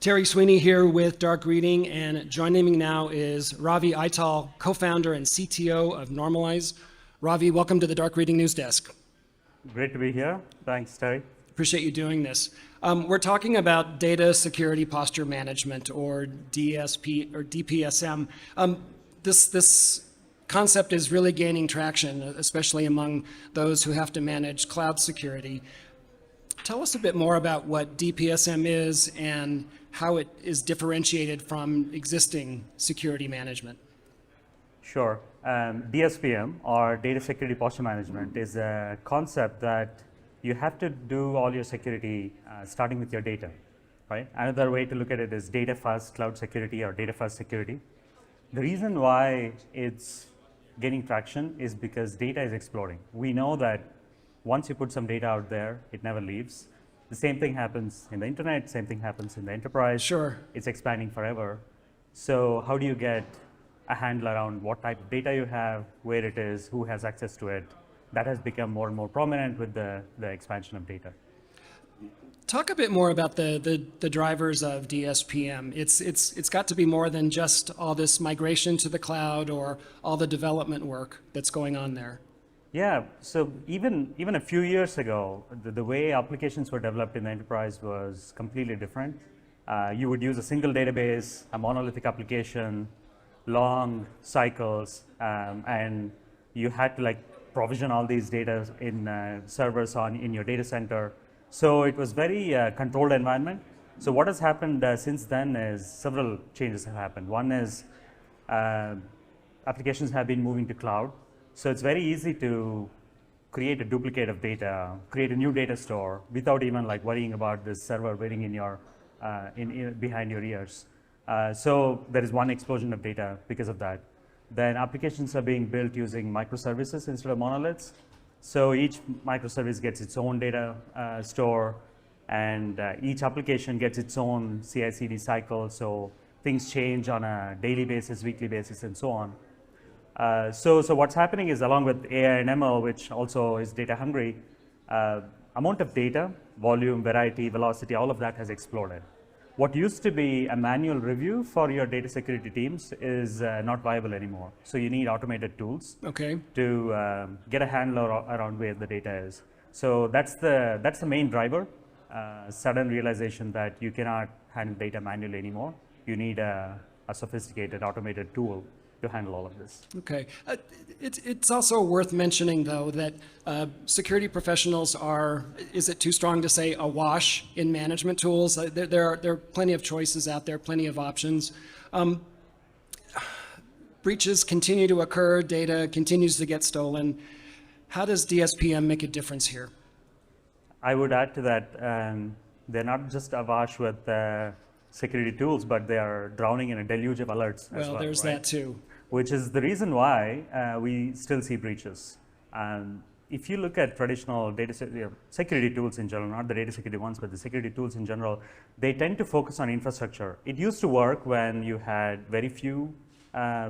Terry Sweeney here with Dark Reading, and joining me now is Ravi Ithal, co-founder and CTO of Normalyze. Ravi, welcome to the Dark Reading News Desk. Great to be here. Thanks, Terry. Appreciate you doing this. We're talking about data security posture management, or DSP or DPSM. This concept is really gaining traction, especially among those who have to manage cloud security. Tell us a bit more about what DPSM is and how it is differentiated from existing security management. Sure. DSPM, or Data Security Posture Management, is a concept that you have to do all your security starting with your data, right? Another way to look at it is data first cloud security or data first security. The reason why it's gaining traction is because data is exploding. We know that once you put some data out there, it never leaves. The same thing happens in the internet, same thing happens in the enterprise. Sure. It's expanding forever. So how do you get a handle around what type of data you have, where it is, who has access to it? That has become more and more prominent with the expansion of data. Talk a bit more about the drivers of DSPM. It's got to be more than just all this migration to the cloud or all the development work that's going on there. Yeah, so even a few years ago, the way applications were developed in the enterprise was completely different. You would use a single database, a monolithic application, long cycles, and you had to provision all these data in servers in your data center. So it was very controlled environment. So what has happened since then is several changes have happened. One is applications have been moving to cloud. So it's very easy to create a duplicate of data, create a new data store without even worrying about this server waiting in your behind your ears. So there is one explosion of data because of that. Then applications are being built using microservices instead of monoliths. So each microservice gets its own data store, and each application gets its own CI/CD cycle. So things change on a daily basis, weekly basis, and so on. So what's happening is, along with AI and ML, which also is data hungry, amount of data, volume, variety, velocity, all of that has exploded. What used to be a manual review for your data security teams is not viable anymore. So you need automated tools to get a handle around where the data is. So that's the main driver, sudden realization that you cannot handle data manually anymore. You need a sophisticated automated tool to handle all of this. Okay. It's also worth mentioning, though, that security professionals are, is it too strong to say, awash in management tools? There are plenty of choices out there, plenty of options. Breaches continue to occur, data continues to get stolen. How does DSPM make a difference here? I would add to that, they're not just awash with security tools, but they are drowning in a deluge of alerts as well. Well, there's that too. Which is the reason why we still see breaches. If you look at traditional data security tools in general, not the data security ones, but the security tools in general, they tend to focus on infrastructure. It used to work when you had very few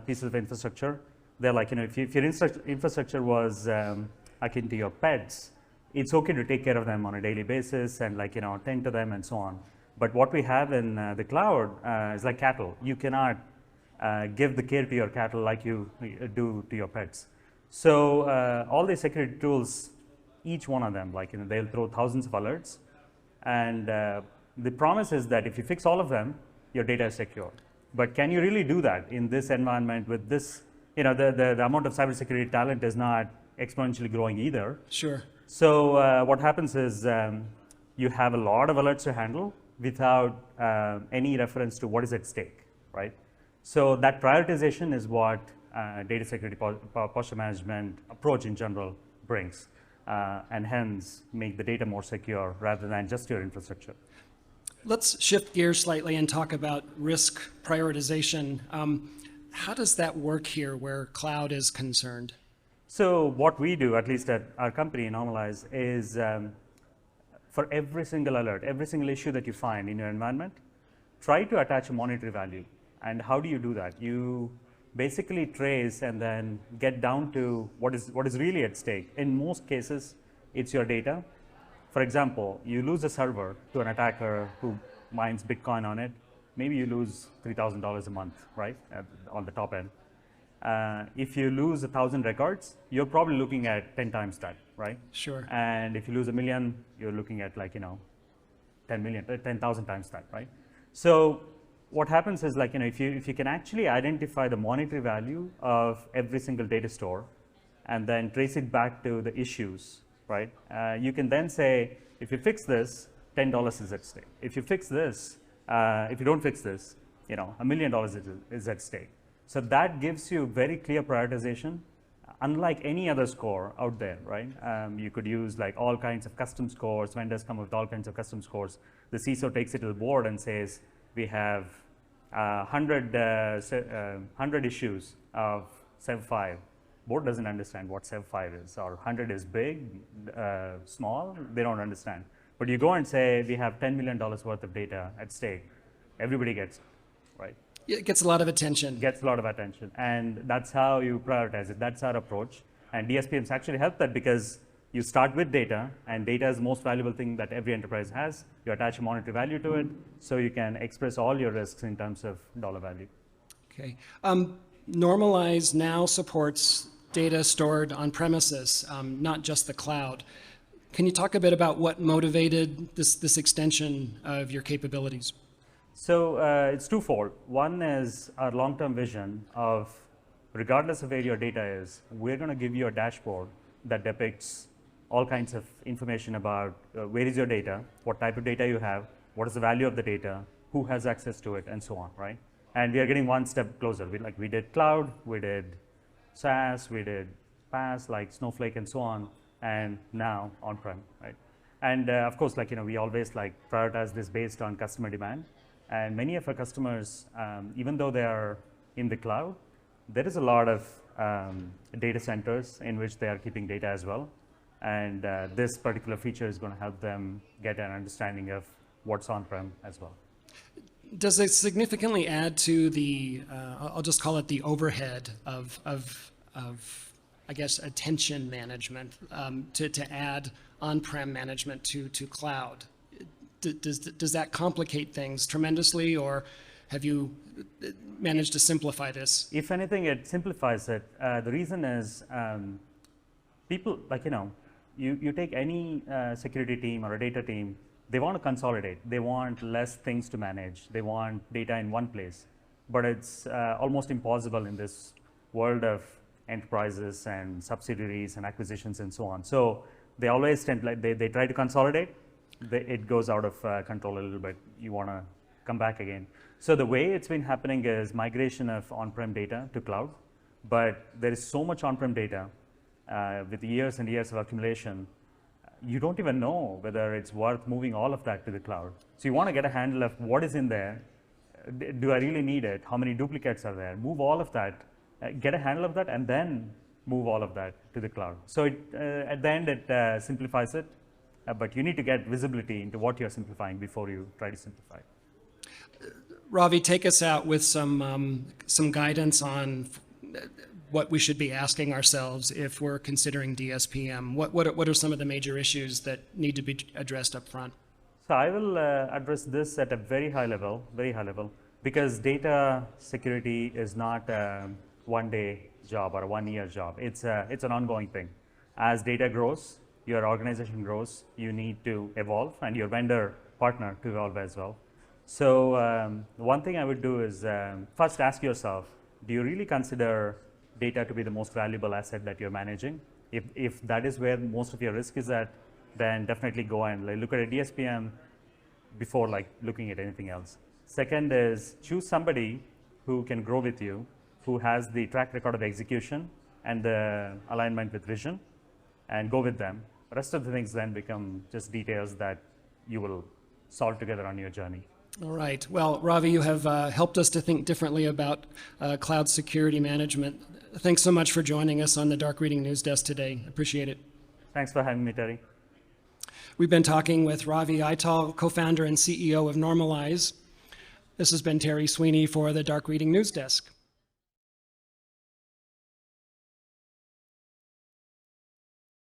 pieces of infrastructure. They're if your infrastructure was akin to your pets, it's okay to take care of them on a daily basis and tend to them and so on. But what we have in the cloud is like cattle. You cannot give the care to your cattle like you do to your pets. So all these security tools, each one of them, they'll throw thousands of alerts. And the promise is that if you fix all of them, your data is secure. But can you really do that in this environment with this? The amount of cybersecurity talent is not exponentially growing either. Sure. So what happens is you have a lot of alerts to handle without any reference to what is at stake, right? So that prioritization is what data security posture management approach in general brings, and hence make the data more secure rather than just your infrastructure. Let's shift gears slightly and talk about risk prioritization. How does that work here where cloud is concerned? So what we do, at least at our company, Normalyze, is for every single alert, every single issue that you find in your environment, try to attach a monetary value. And how do you do that? You basically trace and then get down to what is really at stake. In most cases, it's your data. For example, you lose a server to an attacker who mines Bitcoin on it, maybe you lose $3,000 a month, right, on the top end. If you lose 1,000 records, you're probably looking at 10 times that, right? Sure. And if you lose 1 million, you're looking at 10,000 times that, right? So what happens is if you can actually identify the monetary value of every single data store and then trace it back to the issues, right? You can then say, if you fix this, $10 is at stake. If you fix this, if you don't fix this, $1 million is at stake. So that gives you very clear prioritization, unlike any other score out there, right? You could use all kinds of custom scores. Vendors come up with all kinds of custom scores. The CISO takes it to the board and says, we have 100 issues of Sev 5. Board doesn't understand what Sev 5 is, or 100 is big, small, they don't understand. But you go and say, we have $10 million worth of data at stake, everybody gets it, right? It gets a lot of attention. Gets a lot of attention, and that's how you prioritize it. That's our approach, and DSPMs actually help that because you start with data, and data is the most valuable thing that every enterprise has. You attach a monetary value to it, so you can express all your risks in terms of dollar value. Okay. Normalyze now supports data stored on premises, not just the cloud. Can you talk a bit about what motivated this extension of your capabilities? So it's twofold. One is our long-term vision of, regardless of where your data is, we're going to give you a dashboard that depicts all kinds of information about where is your data, what type of data you have, what is the value of the data, who has access to it, and so on, right? And we are getting one step closer. We did cloud, we did SaaS, we did PaaS, like Snowflake and so on, and now on-prem, right? And of course, we always prioritize this based on customer demand. And many of our customers, even though they are in the cloud, there is a lot of data centers in which they are keeping data as well. And this particular feature is going to help them get an understanding of what's on-prem as well. Does it significantly add to the, I'll just call it the overhead of I guess, attention management to add on-prem management to cloud? Does that complicate things tremendously, or have you managed to simplify this? If anything, it simplifies it. The reason is people, you take any security team or a data team, they want to consolidate. They want less things to manage. They want data in one place. But it's almost impossible in this world of enterprises and subsidiaries and acquisitions and so on. So they always tend, they try to consolidate. It goes out of control a little bit. You want to come back again. So the way it's been happening is migration of on-prem data to cloud, but there is so much on-prem data with years and years of accumulation, you don't even know whether it's worth moving all of that to the cloud. So you want to get a handle of what is in there. Do I really need it? How many duplicates are there? Move all of that, get a handle of that, and then move all of that to the cloud. So at the end, it simplifies it. But you need to get visibility into what you're simplifying before you try to simplify. Ravi, take us out with some guidance on what we should be asking ourselves if we're considering DSPM. What are some of the major issues that need to be addressed up front? So I will address this at a very high level, because data security is not a one-day job or a one-year job. It's an ongoing thing. As data grows, your organization grows, you need to evolve, and your vendor partner to evolve as well. So one thing I would do is first ask yourself, do you really consider data to be the most valuable asset that you're managing? If that is where most of your risk is at, then definitely go and look at a DSPM before looking at anything else. Second is choose somebody who can grow with you, who has the track record of execution and the alignment with vision, and go with them. The rest of the things then become just details that you will solve together on your journey. All right. Well, Ravi, you have helped us to think differently about cloud security management. Thanks so much for joining us on the Dark Reading News Desk today. Appreciate it. Thanks for having me, Terry. We've been talking with Ravi Ithal, co-founder and CEO of Normalyze. This has been Terry Sweeney for the Dark Reading News Desk.